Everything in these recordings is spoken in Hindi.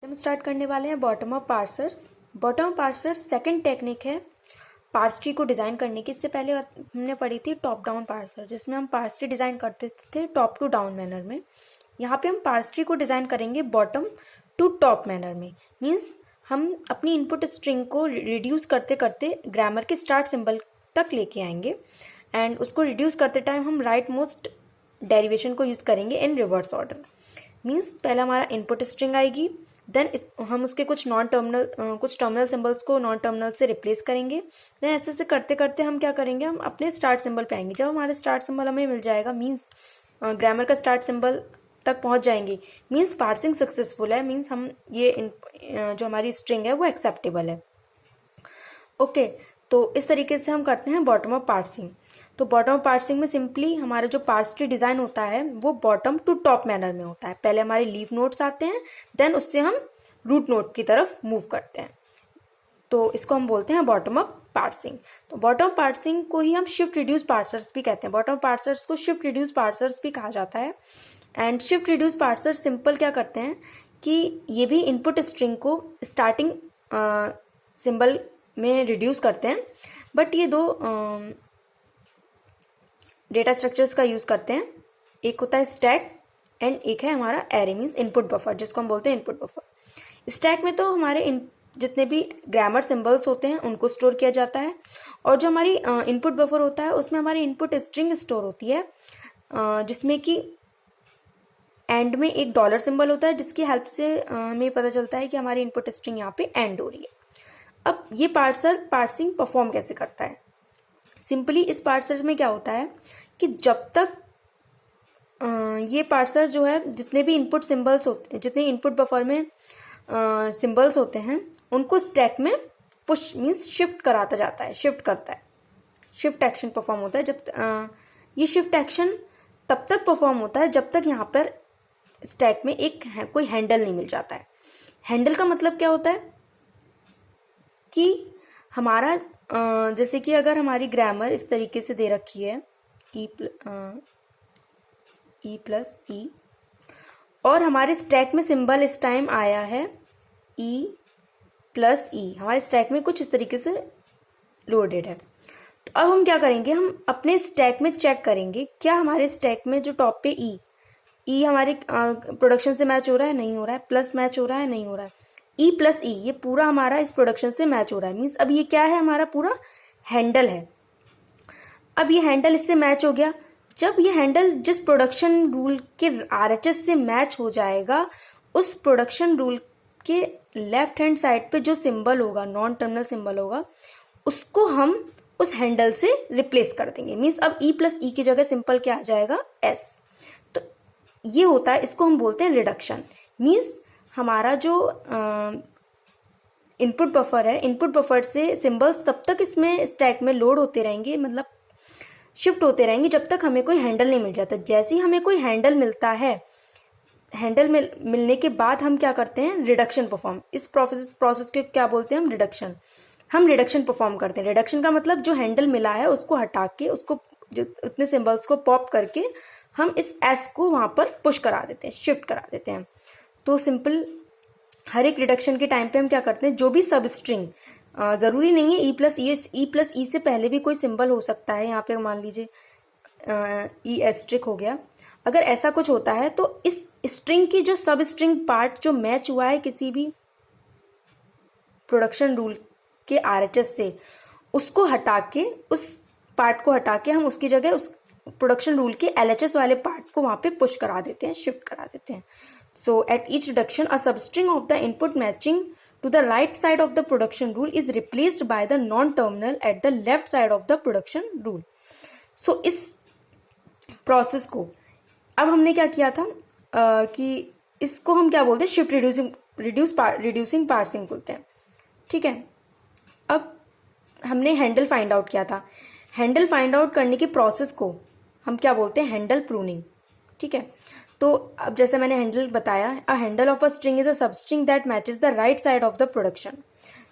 हम स्टार्ट करने वाले हैं bottom up parsers. Bottom up parsers second technique है पार्स ट्री को डिज़ाइन करने की। इससे पहले हमने पढ़ी थी टॉप डाउन पार्सर, जिसमें हम पार्स ट्री डिज़ाइन करते थे टॉप टू डाउन मैनर में। यहाँ पे हम पार्स ट्री को डिज़ाइन करेंगे बॉटम टू टॉप मैनर में। मीन्स हम अपनी इनपुट स्ट्रिंग को रिड्यूस करते करते ग्रामर के स्टार्ट सिंबल तक लेके आएंगे, एंड उसको रिड्यूस करते टाइम हम राइट मोस्ट डेरिवेशन को यूज़ करेंगे इन रिवर्स ऑर्डर। मीन्स पहले हमारा इनपुट स्ट्रिंग आएगी, देन हम उसके कुछ टर्मिनल सिंबल्स को नॉन टर्मिनल से रिप्लेस करेंगे। देन ऐसे से करते करते हम क्या करेंगे, हम अपने स्टार्ट सिंबल पे आएंगे। जब हमारे स्टार्ट सिंबल हमें मिल जाएगा, मीन्स ग्रामर का स्टार्ट सिंबल तक पहुंच जाएंगे, मीन्स पार्सिंग सक्सेसफुल है, मीन्स हम ये जो हमारी स्ट्रिंग है वो एक्सेप्टेबल है। ओके, तो इस तरीके से हम करते हैं बॉटम अप पार्सिंग। तो बॉटम अप पार्सिंग में सिंपली हमारा जो पार्स ट्री डिज़ाइन होता है वो बॉटम टू टॉप मैनर में होता है। पहले हमारे लीफ नोड्स आते हैं, देन उससे हम रूट नोड की तरफ मूव करते हैं। तो इसको हम बोलते हैं बॉटम अप पार्सिंग। तो बॉटम अप पार्सिंग को ही हम शिफ्ट रिड्यूस पार्सर्स भी कहते हैं। बॉटम अप पार्सर्स को शिफ्ट रिड्यूस पार्सर्स भी कहा जाता है। And shift reduce parser simple क्या करते हैं कि ये भी इनपुट स्ट्रिंग को स्टार्टिंग सिंबल में रिड्यूस करते हैं, बट ये दो डेटा स्ट्रक्चर्स का यूज़ करते हैं। एक होता है स्टैक एंड एक है हमारा एरे, मीन्स इनपुट बफर, जिसको हम बोलते हैं इनपुट बफर। स्टैक में तो हमारे जितने भी ग्रामर सिंबल्स होते हैं उनको स्टोर किया जाता है, और जो हमारी इनपुट बफर होता है उसमें हमारी इनपुट स्ट्रिंग स्टोर होती है, जिसमें कि एंड में एक डॉलर सिंबल होता है, जिसकी हेल्प से हमें पता चलता है कि हमारी इनपुट स्ट्रिंग यहाँ पे एंड हो रही है। अब ये पार्सिंग परफॉर्म कैसे करता है? सिंपली इस पार्सर में क्या होता है कि जब तक ये पार्सर जो है जितने भी इनपुट सिंबल्स होते हैं, जितने इनपुट बफर में सिंबल्स होते हैं, उनको स्टैक में पुश मीन्स शिफ्ट कराता जाता है, शिफ्ट करता है, शिफ्ट एक्शन परफॉर्म होता है। जब ये शिफ्ट एक्शन तब तक परफॉर्म होता है जब तक यहाँ पर स्टैक में कोई हैंडल नहीं मिल जाता है। हैंडल का मतलब क्या होता है कि हमारा जैसे कि अगर हमारी ग्रामर इस तरीके से दे रखी है ई प्लस ई, और हमारे स्टैक में सिंबल इस टाइम आया है ई प्लस ई, हमारे स्टैक में कुछ इस तरीके से लोडेड है। तो अब हम क्या करेंगे, हम अपने स्टैक में चेक करेंगे क्या हमारे स्टैक में जो टॉप पे ई हमारे प्रोडक्शन से मैच हो रहा है, नहीं हो रहा है, प्लस मैच हो रहा है, नहीं हो रहा है, ई प्लस ई ये पूरा हमारा इस प्रोडक्शन से मैच हो रहा है। मीन्स अब ये क्या है, हमारा पूरा हैंडल है। अब ये हैंडल इससे मैच हो गया। जब ये हैंडल जिस प्रोडक्शन रूल के आरएचएस से मैच हो जाएगा, उस प्रोडक्शन रूल के लेफ्ट हैंड साइड पे जो सिंबल होगा, नॉन टर्मिनल सिंबल होगा, उसको हम उस हैंडल से रिप्लेस कर देंगे। मीन्स अब ई प्लस ई की जगह सिंपल क्या आ जाएगा, एस। तो ये होता है, इसको हम बोलते हैं रिडक्शन। मीन्स हमारा जो इनपुट बफर है, इनपुट बफर से सिंबल्स तब तक इसमें स्टैक में लोड होते रहेंगे, मतलब शिफ्ट होते रहेंगे जब तक हमें कोई हैंडल नहीं मिल जाता। जैसे ही हमें कोई हैंडल मिलता है, हैंडल मिलने के बाद हम क्या करते हैं, रिडक्शन परफॉर्म। इस प्रोसेस को क्या बोलते हैं, हम रिडक्शन। हम रिडक्शन परफॉर्म करते हैं। रिडक्शन का मतलब जो हैंडल मिला है उसको हटा के, उसको जो उतने सिंबल्स को पॉप करके हम इस एस को वहां पर पुश करा देते हैं, शिफ्ट करा देते हैं। तो सिंपल हर एक रिडक्शन के टाइम पे हम क्या करते हैं, जो भी सब स्ट्रिंग, जरूरी नहीं है ई प्लस ई से पहले भी कोई सिंबल हो सकता है। यहाँ पे मान लीजिए ई एस्ट्रिक हो गया। अगर ऐसा कुछ होता है तो इस स्ट्रिंग की जो सब स्ट्रिंग पार्ट जो मैच हुआ है किसी भी प्रोडक्शन रूल के आरएचएस से, उसको हटा के, उस पार्ट को हटा के हम उसकी जगह उस प्रोडक्शन रूल के एलएचएस वाले पार्ट को वहां पे पुश करा देते हैं, शिफ्ट करा देते हैं। So at each reduction, a substring of the input matching to the right side of the production rule is replaced by the non-terminal at the left side of the production rule. So इस प्रोसेस को अब हमने क्या किया था कि इसको हम क्या बोलते हैं, शिफ्ट रिड्यूसिंग पार्सिंग बोलते हैं। ठीक है, अब हमने हैंडल फाइंड आउट किया था। हैंडल फाइंड आउट करने के प्रोसेस को हम क्या बोलते हैं, हैंडल प्रूनिंग। ठीक है, तो अब जैसे मैंने हैंडल बताया, अ handle of a string is a substring that matches the right side of the production.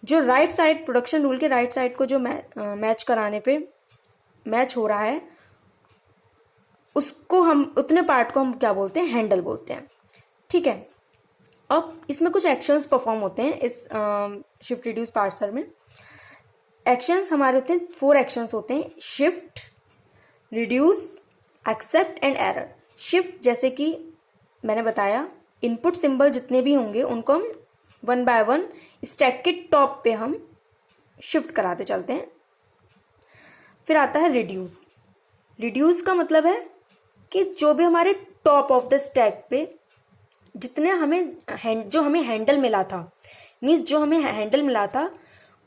जो राइट साइड, प्रोडक्शन रूल के राइट साइड को जो मैच कराने पे मैच हो रहा है, उसको हम, उतने पार्ट को हम क्या बोलते हैं, हैंडल बोलते हैं। ठीक है, अब इसमें कुछ एक्शंस परफॉर्म होते हैं इस शिफ्ट रिड्यूस पार्सर में। एक्शंस हमारे होते हैं, 4 एक्शंस होते हैं, shift, reduce, accept and error. Shift जैसे कि मैंने बताया, इनपुट सिंबल जितने भी होंगे उनको हम 1 बाय 1 स्टैक के टॉप पे हम शिफ्ट कराते चलते हैं। फिर आता है रिड्यूस। रिड्यूस का मतलब है कि जो भी हमारे टॉप ऑफ द स्टैक पे जितने जो हमें हैंडल मिला था, मीन्स जो हमें हैंडल मिला था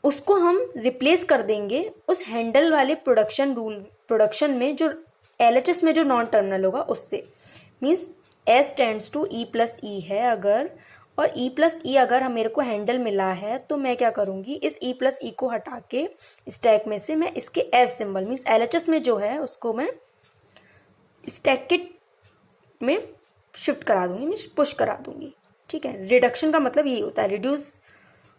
उसको हम रिप्लेस कर देंगे उस हैंडल वाले प्रोडक्शन में जो LHS में जो नॉन टर्मिनल होगा उससे। Means S tends to E plus E है अगर, और E प्लस E अगर मेरे को हैंडल मिला है तो मैं क्या करूंगी, इस E प्लस E को हटा के स्टैक में से मैं इसके S सिंबल मीन्स LHS में जो है उसको मैं स्टैक के में शिफ्ट करा दूंगी, मीन्स पुश करा दूंगी। ठीक है, रिडक्शन का मतलब यही होता है, रिड्यूस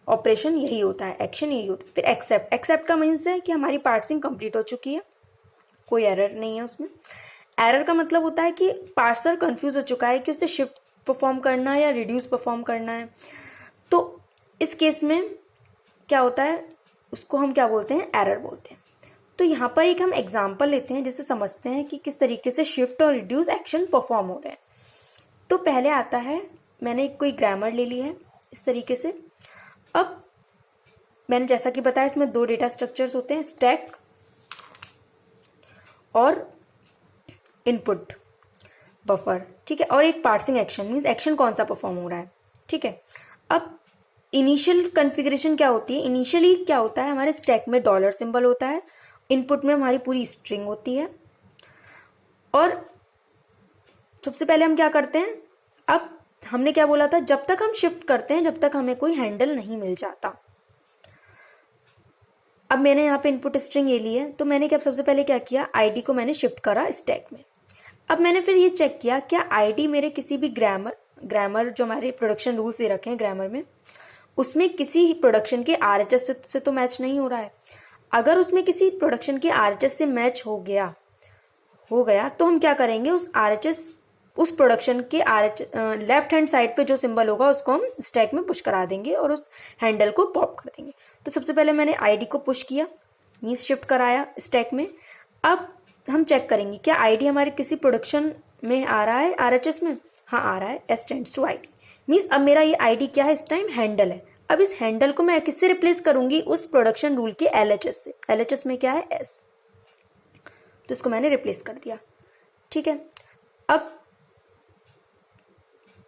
ऑपरेशन यही होता है, एक्शन यही होता है। फिर एक्सेप्ट, एक्सेप्ट का मीन्स है कि हमारी पार्सिंग कंप्लीट हो चुकी है, कोई एरर नहीं है उसमें। एरर का मतलब होता है कि पार्सर कंफ्यूज हो चुका है कि उसे शिफ्ट परफॉर्म करना है या रिड्यूस परफॉर्म करना है। तो इस केस में क्या होता है, उसको हम क्या बोलते हैं, एरर बोलते हैं। तो यहाँ पर एक हम एग्जाम्पल लेते हैं जिससे समझते हैं कि किस तरीके से शिफ्ट और रिड्यूस एक्शन परफॉर्म हो रहे हैं। तो पहले आता है, मैंने कोई ग्रामर ले ली है इस तरीके से। अब मैंने जैसा कि बताया इसमें 2 डेटा स्ट्रक्चर्स होते हैं, स्टैक और इनपुट बफर। ठीक है, और एक पार्सिंग एक्शन, मीन्स एक्शन कौन सा परफॉर्म हो रहा है। ठीक है, अब इनिशियल कॉन्फ़िगरेशन क्या होती है, इनिशियली क्या होता है, हमारे स्टैक में डॉलर सिंबल होता है, इनपुट में हमारी पूरी स्ट्रिंग होती है। और सबसे पहले हम क्या करते हैं, अब हमने क्या बोला था, जब तक हम शिफ्ट करते हैं जब तक हमें कोई हैंडल नहीं मिल जाता। अब मैंने यहाँ पे इनपुट स्ट्रिंग ये ली है, तो मैंने क्या सबसे पहले क्या किया, आईडी को मैंने शिफ्ट करा स्टैक में। अब मैंने फिर ये चेक किया क्या आईडी मेरे किसी भी ग्रामर जो हमारे प्रोडक्शन रूल्स दे रखे हैं ग्रामर में, उसमें किसी प्रोडक्शन के RHS से तो मैच नहीं हो रहा है। अगर उसमें किसी प्रोडक्शन के RHS से मैच हो गया तो हम क्या करेंगे, उस RHS उस प्रोडक्शन के लेफ्ट हैंड साइड पे जो सिंबल होगा उसको हम स्टैक में पुश करा देंगे और उस हैंडल को पॉप कर देंगे। तो सबसे पहले मैंने आईडी को पुश किया, मीन्स शिफ्ट कराया स्टैक में। अब हम चेक करेंगे क्या आईडी हमारे किसी प्रोडक्शन में आ रहा है RHS में, हाँ आ रहा है, S tends to ID। Means अब मेरा ये आईडी क्या है, इस टाइम हैंडल है। अब इस हैंडल को मैं किससे रिप्लेस करूंगी, उस प्रोडक्शन रूल के LHS से। LHS में क्या है, S, तो इसको मैंने रिप्लेस कर दिया। ठीक है, अब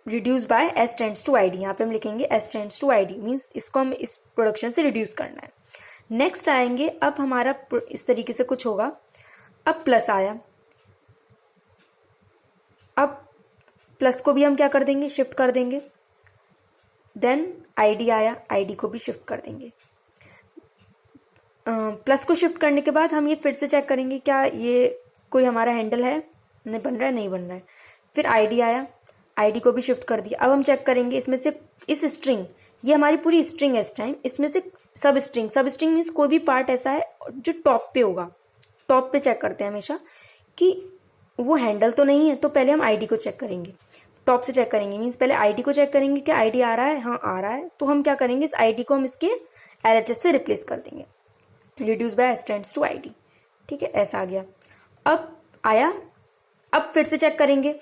reduce by S tends to ID, यहाँ पे हम लिखेंगे S tends to ID, means इसको हम इस प्रोडक्शन से रिड्यूस करना है। नेक्स्ट आएंगे, अब हमारा इस तरीके से कुछ होगा। अब प्लस आया, अब प्लस को भी हम क्या कर देंगे, शिफ्ट कर देंगे। देन ID आया, ID को भी शिफ्ट कर देंगे। प्लस को शिफ्ट करने के बाद हम ये फिर से चेक करेंगे क्या ये कोई हमारा हैंडल है, नहीं बन रहा है, नहीं बन रहा है। फिर ID आया, ID को भी शिफ्ट कर दिया। अब हम चेक करेंगे इसमें से इस स्ट्रिंग, ये हमारी पूरी स्ट्रिंग है इस टाइम, इसमें से सब स्ट्रिंग मीन्स कोई भी पार्ट ऐसा है जो टॉप पे होगा। टॉप पे चेक करते हैं हमेशा कि वो हैंडल तो नहीं है, तो पहले हम ID को चेक करेंगे, टॉप से चेक करेंगे। मीन्स पहले ID को चेक करेंगे कि ID आ रहा है, हाँ आ रहा है, तो हम क्या करेंगे, इस ID को हम इसके LHS से रिप्लेस कर देंगे, reduce by S tends to ID। ठीक है, ऐसा आ गया। अब आया, अब फिर से चेक करेंगे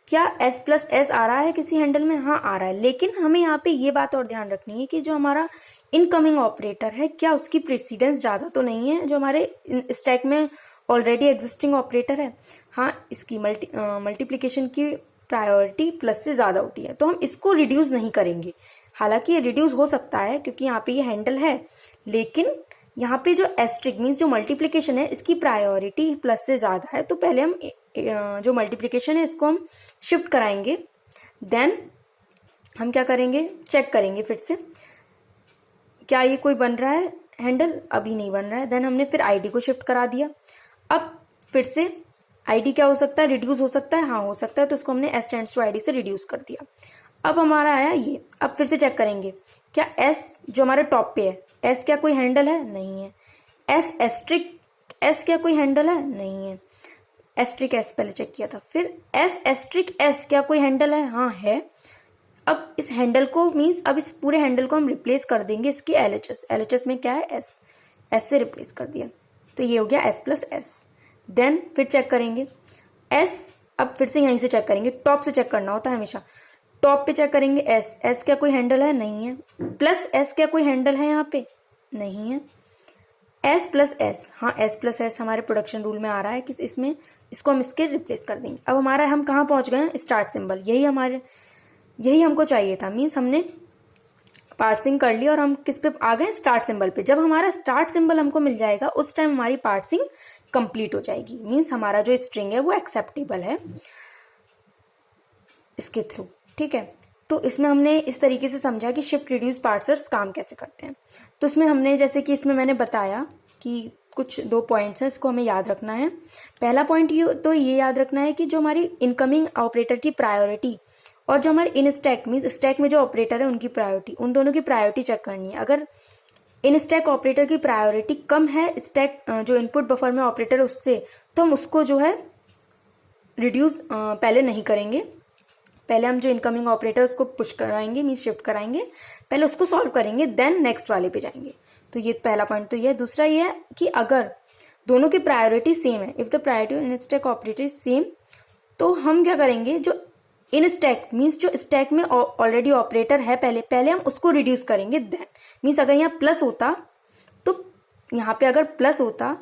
क्या S प्लस S आ रहा है किसी हैंडल में, हाँ आ रहा है। लेकिन हमें यहाँ पे ये बात और ध्यान रखनी है कि जो हमारा इनकमिंग ऑपरेटर है क्या उसकी प्रेसिडेंस ज़्यादा तो नहीं है जो हमारे स्टैक में ऑलरेडी एग्जिस्टिंग ऑपरेटर है, हाँ इसकी मल्टीप्लिकेशन की प्रायोरिटी प्लस से ज़्यादा होती है, तो हम इसको रिड्यूस नहीं करेंगे। हालांकि ये रिड्यूस हो सकता है क्योंकि यहाँ पे ये हैंडल है, लेकिन यहाँ पे जो एस्ट्रिक मीन्स जो मल्टीप्लिकेशन है इसकी प्रायोरिटी प्लस से ज़्यादा है, तो पहले हम जो मल्टीप्लिकेशन है इसको हम शिफ्ट कराएंगे। देन हम क्या करेंगे, चेक करेंगे फिर से क्या ये कोई बन रहा है हैंडल, अभी नहीं बन रहा है। देन हमने फिर ID को शिफ्ट करा दिया। अब फिर से ID क्या हो सकता है, रिड्यूस हो सकता है, हाँ हो सकता है, तो इसको हमने S टेंड्स टू ID से रिड्यूस कर दिया। अब हमारा आया ये, अब फिर से चेक करेंगे क्या S जो हमारे टॉप पे है, S क्या कोई हैंडल है, नहीं है। S एस्ट्रिक S क्या कोई हैंडल है, नहीं है। एस्ट्रिक S पहले चेक किया था। फिर S एस्ट्रिक S क्या कोई हैंडल है, हाँ है। अब इस हैंडल को मीन्स अब इस पूरे हैंडल को हम रिप्लेस कर देंगे इसकी LHS। LHS में क्या है, एस, एस से रिप्लेस कर दिया, तो ये हो गया S प्लस एस। देन फिर चेक करेंगे एस, अब फिर से यहीं से चेक करेंगे, टॉप से चेक करना होता है हमेशा। टॉप पे चेक करेंगे एस, एस क्या कोई हैंडल है, नहीं है। प्लस एस क्या कोई हैंडल है यहाँ पे, नहीं है। एस प्लस एस, हाँ एस प्लस एस हमारे प्रोडक्शन रूल में आ रहा है कि इसमें इसको हम इसके रिप्लेस कर देंगे। अब हमारा हम कहाँ पहुंच गए हैं, स्टार्ट सिंबल, यही हमको चाहिए था। मीन्स हमने पार्सिंग कर ली और हम किस पे आ गए, स्टार्ट सिंबल पे। जब हमारा स्टार्ट सिंबल हमको मिल जाएगा उस टाइम हमारी पार्सिंग कंप्लीट हो जाएगी। मीन्स हमारा जो स्ट्रिंग है वो एक्सेप्टेबल है इसके थ्रू, ठीक है। तो इसमें हमने इस तरीके से समझा कि शिफ्ट रिड्यूस पार्सर्स काम कैसे करते हैं। तो इसमें हमने जैसे कि इसमें मैंने बताया कि कुछ 2 पॉइंट्स हैं, इसको हमें याद रखना है। पहला पॉइंट ये याद रखना है कि जो हमारी इनकमिंग ऑपरेटर की प्रायोरिटी और जो हमारे इन स्टैक मीन्स स्टैक में जो ऑपरेटर है उनकी प्रायोरिटी, उन दोनों की प्रायोरिटी चेक करनी है। अगर इन स्टैक ऑपरेटर की प्रायोरिटी कम है स्टैक जो इनपुट बफर में ऑपरेटर है उससे, तो हम उसको जो है रिड्यूस पहले नहीं करेंगे। पहले हम जो इनकमिंग ऑपरेटर उसको पुश कराएंगे मीन्स शिफ्ट कराएंगे, पहले उसको सॉल्व करेंगे, देन नेक्स्ट वाले पे जाएंगे। तो ये पहला पॉइंट तो ये है। दूसरा ये है कि अगर दोनों की प्रायोरिटी सेम है, if the priority in stack operator is same, तो हम क्या करेंगे, जो इन स्टैक मीन्स जो स्टैक में ऑलरेडी ऑपरेटर है पहले हम उसको रिड्यूस करेंगे। देन मीन्स अगर यहाँ प्लस होता, तो यहाँ पे अगर प्लस होता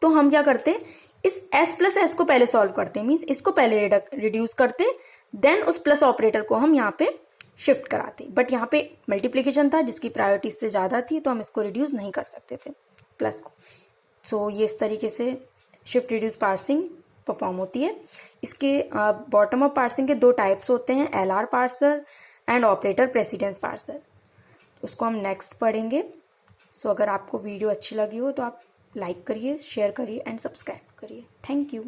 तो हम क्या करते, इस s प्लस एस को पहले सॉल्व करते, मीन्स इसको पहले रिड्यूस करते, देन उस प्लस ऑपरेटर को हम यहाँ पे शिफ्ट कराते। बट यहाँ पे मल्टीप्लीकेशन था जिसकी प्रायोरिटी से ज्यादा थी, तो हम इसको रिड्यूस नहीं कर सकते थे प्लस को। सो ये इस तरीके से शिफ्ट रिड्यूस पार्सिंग परफॉर्म होती है। इसके बॉटम अप पार्सिंग के 2 टाइप्स होते हैं, LR parser and operator precedence parser. उसको हम नेक्स्ट पढ़ेंगे। सो अगर आपको वीडियो अच्छी लगी हो तो आप लाइक करिए, शेयर करिए एंड सब्सक्राइब करिए। Thank you.